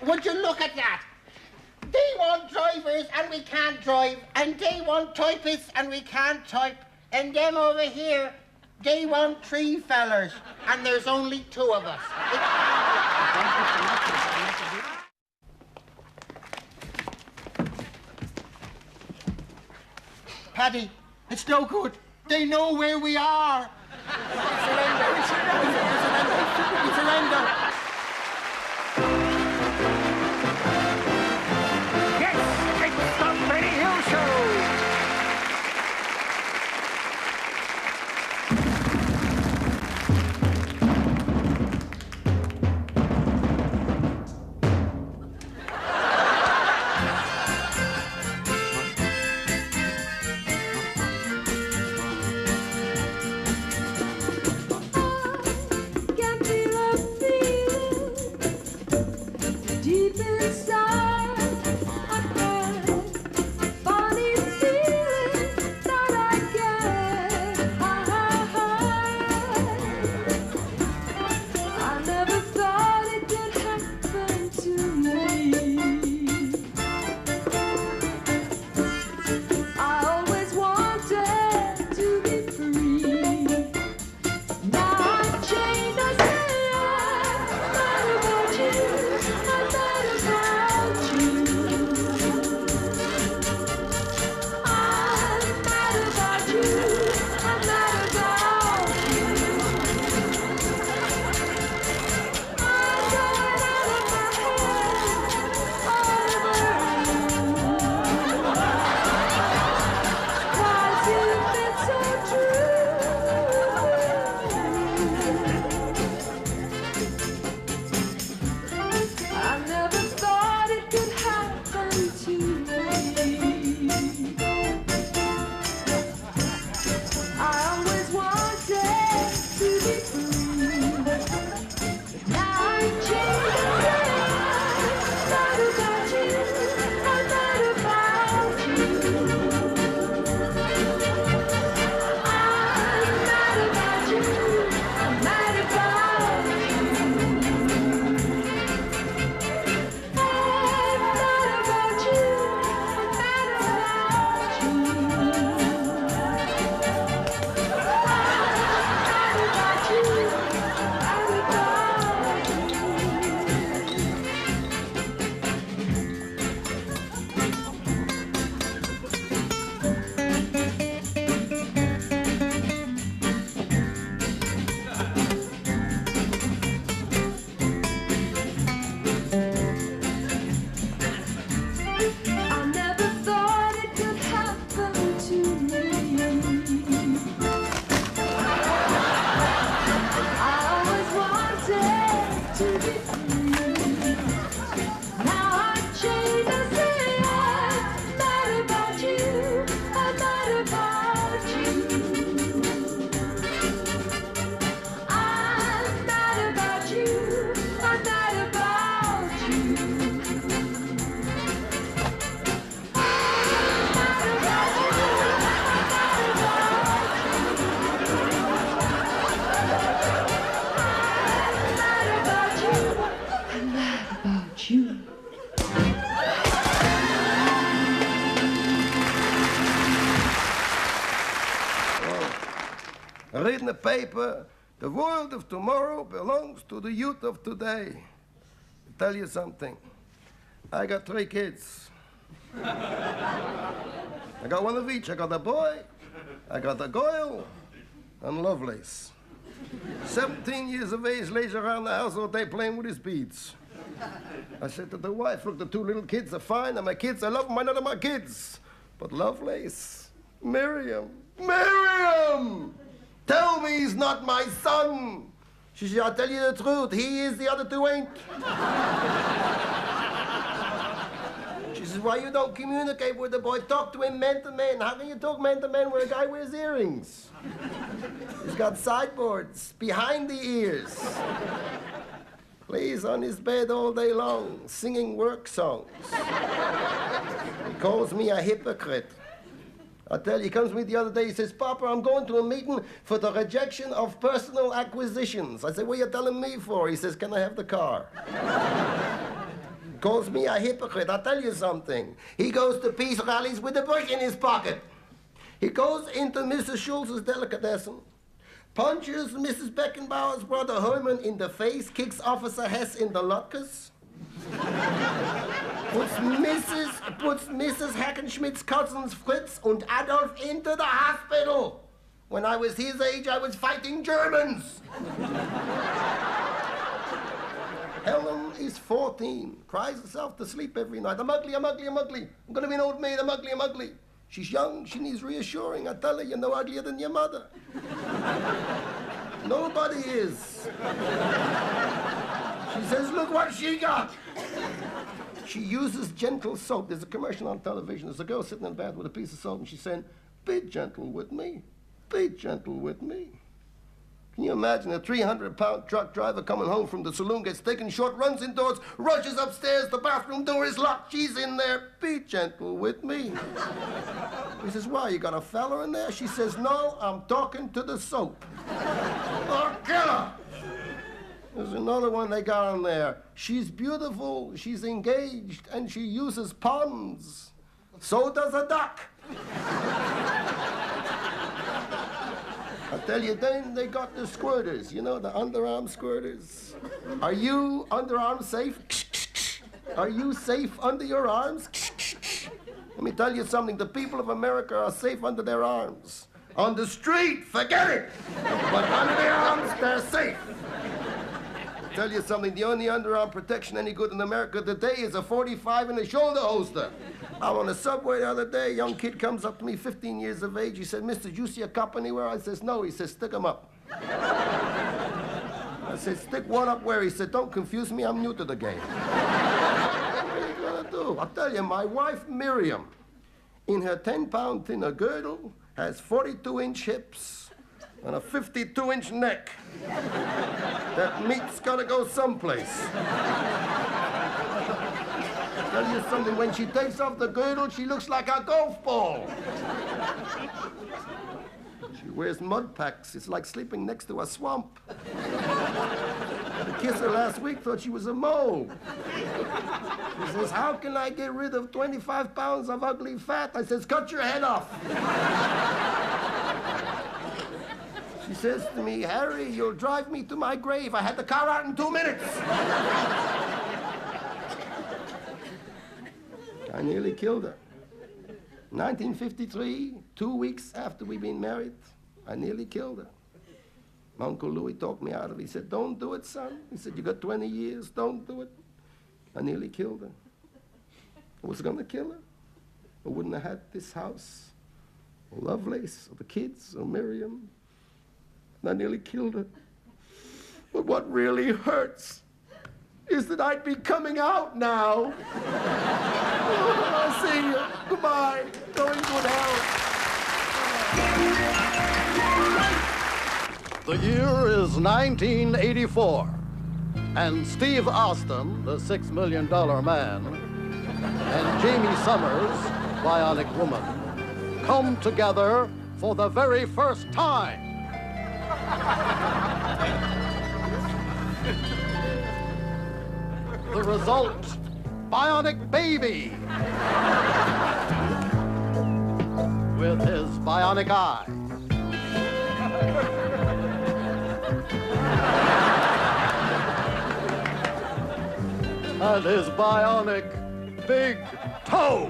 Would you look at that? They want drivers and we can't drive, and they want typists and we can't type, and them over here, they want 3 fellers, and there's only 2 of us. Paddy, it's no good. They know where we are. Surrender. Surrender. I read in the paper, the world of tomorrow belongs to the youth of today. I'll tell you something. I got 3 kids. I got one of each. I got a boy, I got a girl, and Lovelace. 17 years of age, lays around the house all day playing with his beads. I said to the wife, look, the 2 little kids are fine, and my kids, I love them, none of my kids. But Lovelace, Miriam, tell me he's not my son. She said, I'll tell you the truth, he is, the other 2 ain't. She says, why you don't communicate with the boy? Talk to him man to man. How can you talk man to man where a guy wears earrings? He's got sideboards behind the ears. Lays on his bed all day long, singing work songs. He calls me a hypocrite. I tell you, he comes to me the other day, he says, Papa, I'm going to a meeting for the rejection of personal acquisitions. I said, what are you telling me for? He says, can I have the car? Calls me a hypocrite. I'll tell you something. He goes to peace rallies with a brick in his pocket. He goes into Mrs. Schultz's delicatessen, punches Mrs. Beckenbauer's brother Herman in the face, kicks Officer Hess in the lockers, puts Mrs. Hackenschmidt's cousins Fritz and Adolf into the hospital. When I was his age, I was fighting Germans. Helen is 14, cries herself to sleep every night. I'm ugly, I'm ugly, I'm ugly. I'm gonna be an old maid, I'm ugly, I'm ugly. She's young, she needs reassuring. I tell her, you're no uglier than your mother. Nobody is. She says, look what she got. She uses gentle soap. There's a commercial on television. There's a girl sitting in bed with a piece of soap, and she's saying, be gentle with me. Be gentle with me. Can you imagine a 300-pound truck driver coming home from the saloon, gets taken short, runs indoors, rushes upstairs, the bathroom door is locked, she's in there. Be gentle with me. He says, why, you got a fella in there? She says, no, I'm talking to the soap. Oh, kill her! There's another one they got on there. She's beautiful, she's engaged, and she uses ponds. So does a duck. I tell you, then they got the squirters, you know, the underarm squirters. Are you underarm safe? Are you safe under your arms? Let me tell you something, the people of America are safe under their arms. On the street, forget it. But under their arms, they're safe. I tell you something, the only underarm protection any good in America today is a 45 in a shoulder holster. I'm on the subway the other day, a young kid comes up to me, 15 years of age. He said, mister, do you see a cop anywhere? I says, no. He says, stick him up. I said, stick one up where? He said, don't confuse me, I'm new to the game. What are you gonna do? I'll tell you, my wife, Miriam, in her 10-pound thinner girdle, has 42-inch hips and a 52-inch neck. That meat's gotta go someplace. I'll tell you something, when she takes off the girdle, she looks like a golf ball. She wears mud packs. It's like sleeping next to a swamp. The kisser last week thought she was a mole. She says, how can I get rid of 25 pounds of ugly fat? I says, cut your head off. She says to me, Harry, you'll drive me to my grave. I had the car out in 2 minutes. I nearly killed her. 1953, 2 weeks after we'd been married, I nearly killed her. My Uncle Louis talked me out of it. He said, don't do it, son. He said, you got 20 years, don't do it. I nearly killed her. I was gonna kill her. I wouldn't have had this house, or Lovelace, or the kids, or Miriam. And I nearly killed her. But what really hurts is that I'd be coming out now. I'll see you. Goodbye. Going good health. The year is 1984, and Steve Austin, the $6 million man, and Jamie Summers, Bionic Woman, come together for the very first time. The result, Bionic Baby, with his bionic eye. And his bionic big toe.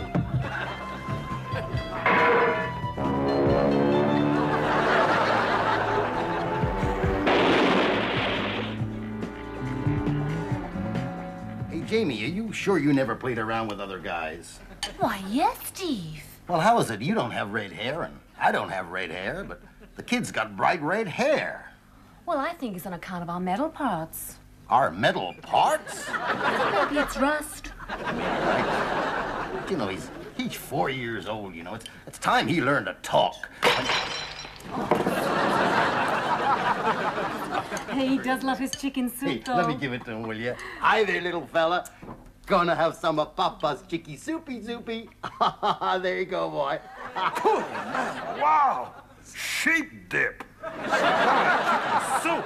Jamie, are you sure you never played around with other guys? Why, yes, Steve. Well, how is it? You don't have red hair, and I don't have red hair, but the kid's got bright red hair. Well, I think it's on account of our metal parts. Our metal parts? Maybe it's rust. But, you know, he's 4 years old, you know. It's time he learned to talk. Hey, he does love his chicken soup, Hey, though. let me give it to him, will you? Hi there, little fella. Gonna have some of Papa's chicky soupy soupy. There you go, boy. Wow! Sheep dip. Soup.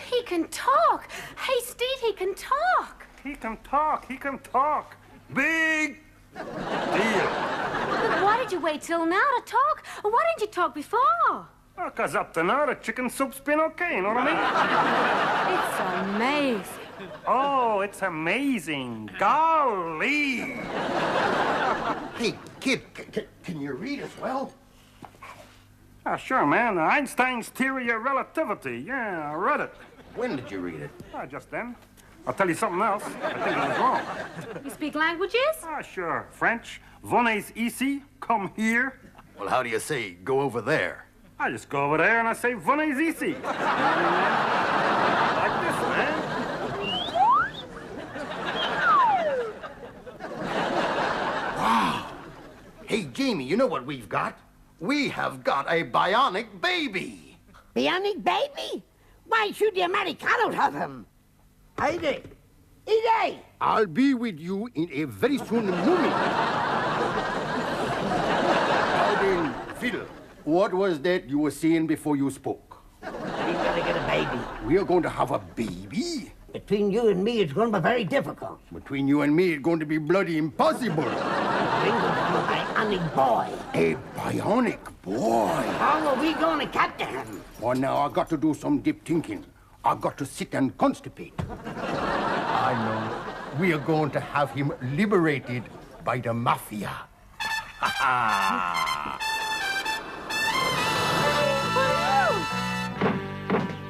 He can talk. Hey, Steve, he can talk. He can talk. He can talk. Big deal. But why did you wait till now to talk? Why didn't you talk before? Because up to now, the chicken soup's been okay, you know what I mean? It's amazing. Oh, it's amazing. Golly. Hey, kid, can you read as well? Sure, man. Einstein's theory of relativity. Yeah, I read it. When did you read it? Just then. I'll tell you something else. I think it was wrong. You speak languages? Sure. French. Venez ici. Come here. Well, how do you say, go over there? I just go over there and I say, venez ici. Like this, man. Hey, Jamie, you know what we've got? We have got a bionic baby. Bionic baby? Why should the Americanos have him? Haydi. Haydi. I'll be with you in a very soon moment. Now then, Phil, what was that you were saying before you spoke? We're gonna get a baby. We are going to have a baby? Between you and me, it's gonna be very difficult. Between you and me, it's going to be bloody impossible. We're gonna have a bionic boy. A bionic boy. How are we gonna capture him? Well, now I got to do some deep thinking. I got to sit and constipate. I know. We are going to have him liberated by the mafia.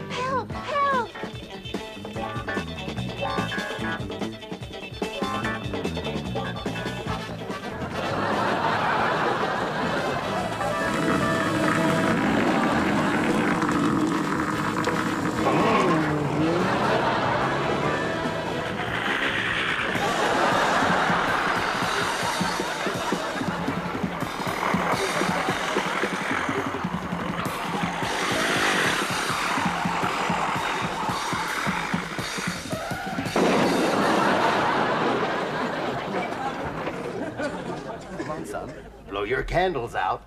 Help! Help! Come on, son. Blow your candles out.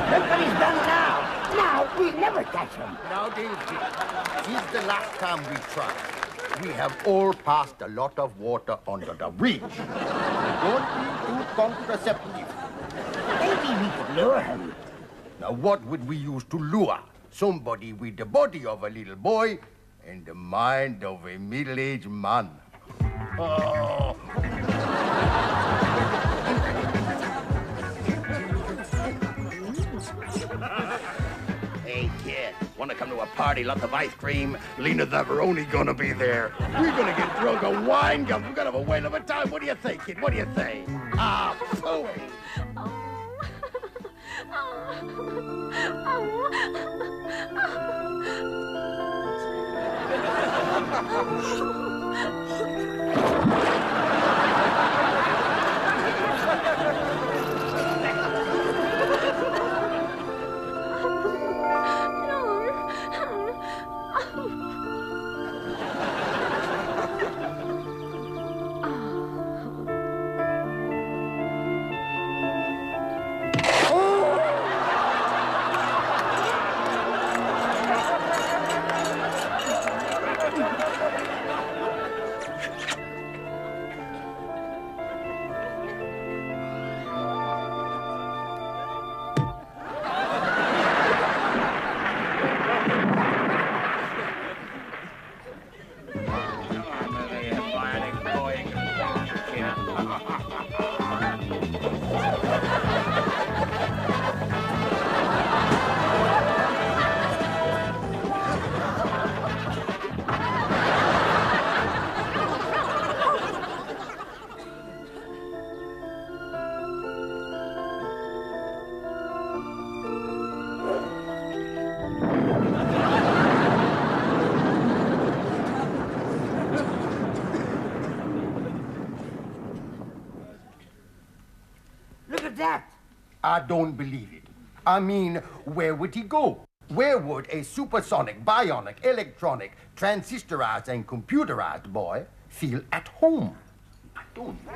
Look what he's done now. Now, we'll never catch him. Now, David, since the last time we tried, we have all passed a lot of water under the bridge. Don't be too contraceptive. Maybe we could lure him. Now, what would we use to lure somebody with the body of a little boy and the mind of a middle-aged man? Oh. Hey, kid, want to come to a party, lots of ice cream? Lena Zavaroni gonna be there. We're gonna get drunk on wine gums. We're gonna have a whale of a time. What do you think, kid? What do you think? Ah, phooey. Look at that. I don't believe it. I mean, where would he go? Where would a supersonic, bionic, electronic, transistorized, and computerized boy feel at home? I don't know.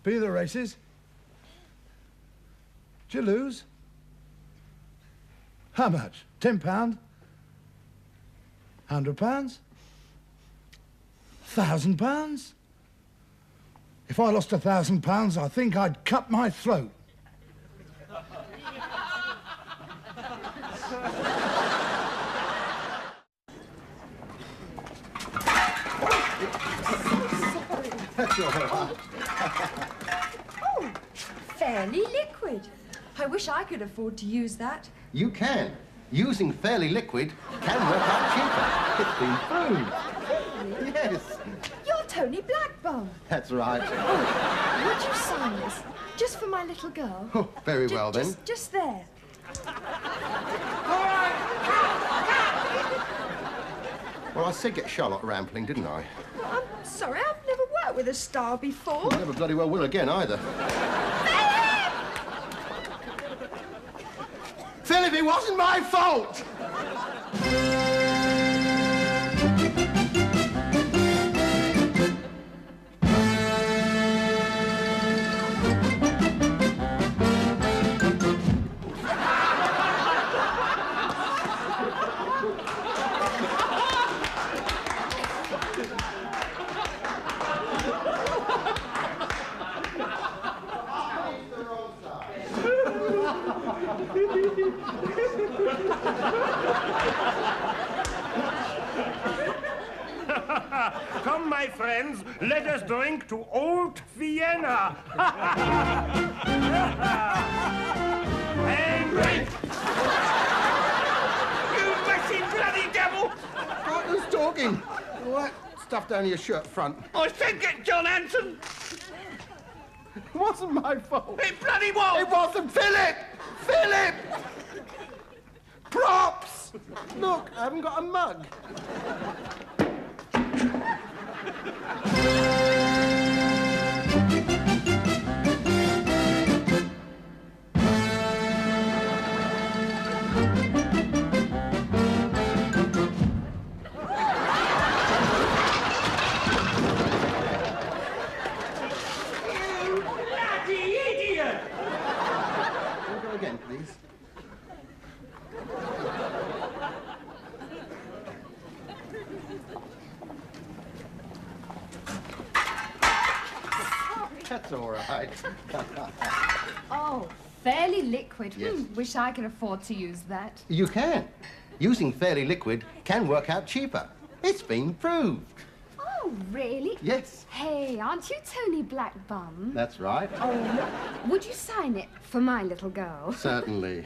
Be the races. Did you lose? How much? £10? £100? £1,000? If I lost £1,000, I think I'd cut my throat. Oh, Fairly Liquid. I wish I could afford to use that. You can. Using Fairly Liquid can work out cheaper. It's been proved. Yes. You're Tony Blackbum. That's right. Would you sign this? Just for my little girl? Oh, very well, then. Just there. Well, I said get Charlotte Rampling, didn't I? I'm sorry, I've never worked with a star before. Never bloody well will again, either. Philip, it wasn't my fault! Come, my friends, let us drink to Old Vienna. And drink! You messy bloody devil! Who's talking? What? Stuff down your shirt front. I said get John Hanson! It wasn't my fault. It bloody was! It wasn't Philip! Philip! Props! Look, I haven't got a mug. Again, please. That's all right. Oh, Fairly Liquid. Yes. Wish I could afford to use that. You can. Using Fairly Liquid can work out cheaper. It's been proved. Oh, really? Yes. Hey, aren't you Tony Blackbum? That's right. Oh, would you sign it for my little girl? Certainly.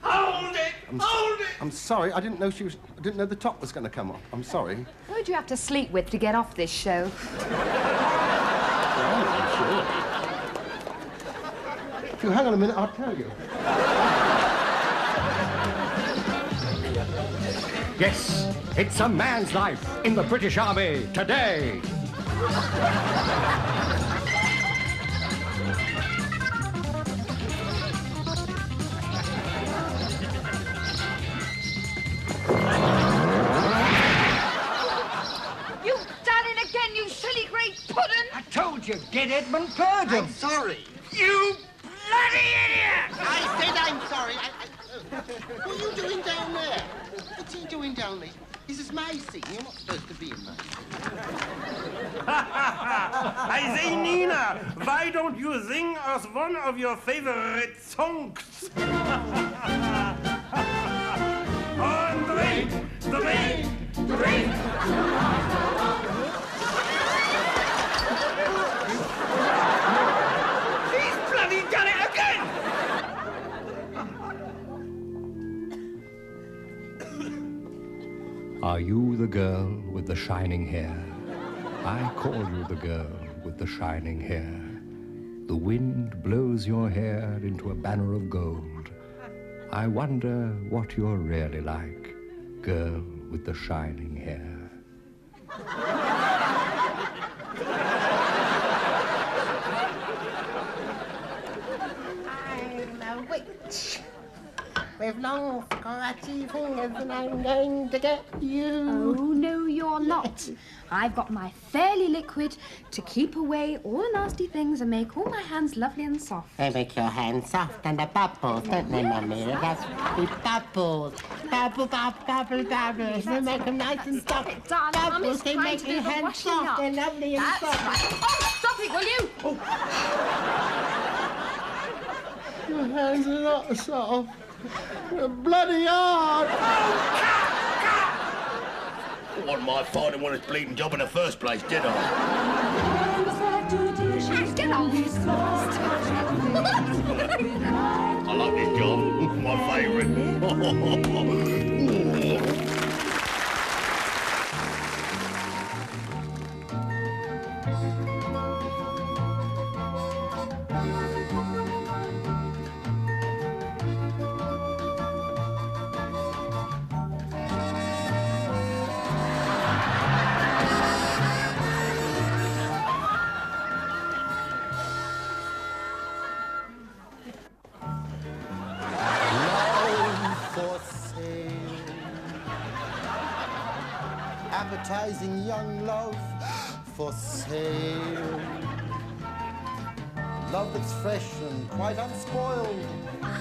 Hold it! Hold it! I'm sorry. I didn't know the top was going to come off. I'm sorry. Who'd you have to sleep with to get off this show? I'm sure. If you hang on a minute, I'll tell you. Yes, it's a man's life in the British Army today. You've done it again, you silly great puddin'! I told you, get Edmund Purdom. I'm sorry. You bloody idiot! I said I'm sorry. What are you doing down there? What's he doing down there? This is my scene. You're not supposed to be in mine. I say, Nina, why don't you sing us one of your favorite songs? On drink, drink, drink! He's bloody done it again! Are you the girl with the shining hair? I call you the girl with the shining hair. The wind blows your hair into a banner of gold. I wonder what you're really like, girl with the shining hair. I'm a witch with long scratchy fingers, and I'm going to get you. Oh, no, you're not. I've got my Fairly Liquid to keep away all the nasty things and make all my hands lovely and soft. They make your hands soft and the bubbles, don't they, Mummy? That's the bubbles. Bubble, bubble, bubble, bubbles. They make them nice and soft. Darling, bubbles, Mummy's they trying make to do your the hands washing soft. up. They're lovely and That's soft. right. Oh, stop it, will you? Your hands are not soft. They're bloody hard. It wasn't my fault it wasn't a bleeding job in the first place, did I? Get off. I like this job. My favourite. Appetizing young love for sale. Love that's fresh and quite unspoiled.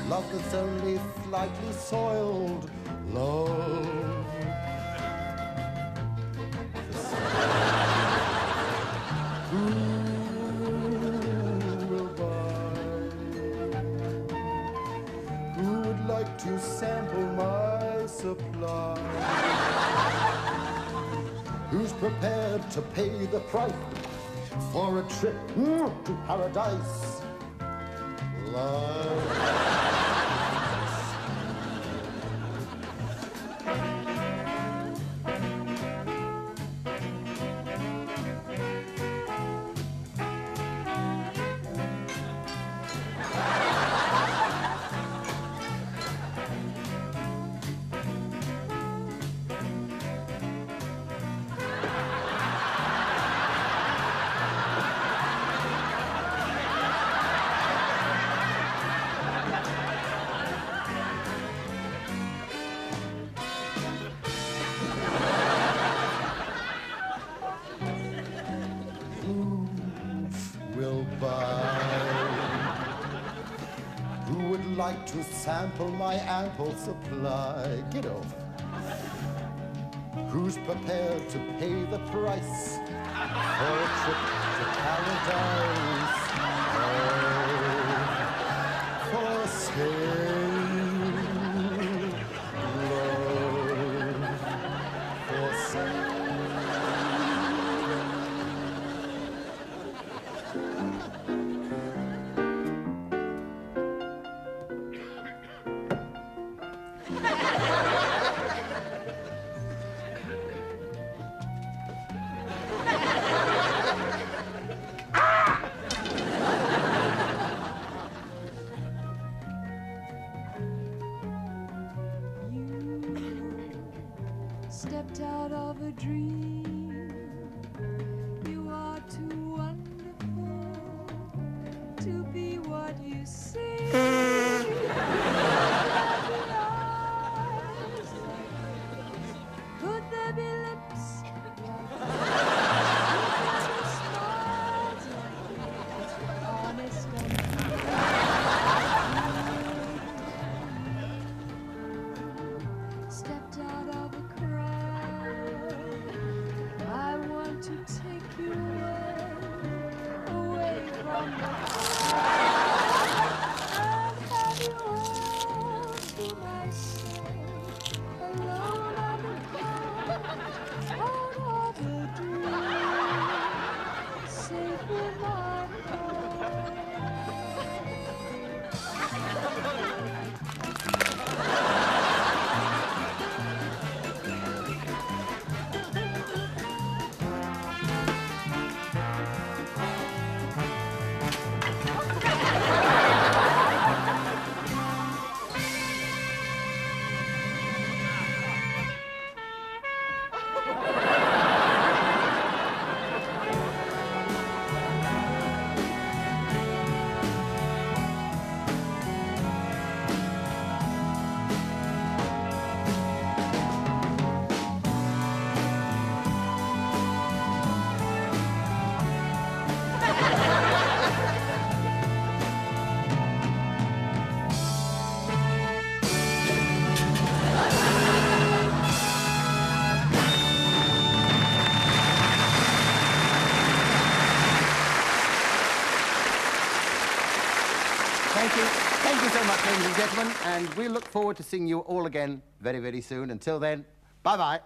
Love that's only slightly soiled. Love for sale. Who will buy? Who would like to sample my supply? Who's prepared to pay the price for a trip to paradise? Love. Like to sample my ample supply. Get over. Who's prepared to pay the price for a trip to paradise? Oh, for sale. Love for sale. Stepped out of a dream. You are too wonderful to be what you seem. Could there be lips? Honest stepped out of a crowd. I want to take you away from the crowd and have you all to myself, alone on the ground, out of a dream, safe with my much, ladies and gentlemen, and we look forward to seeing you all again very, very soon. Until then, bye-bye.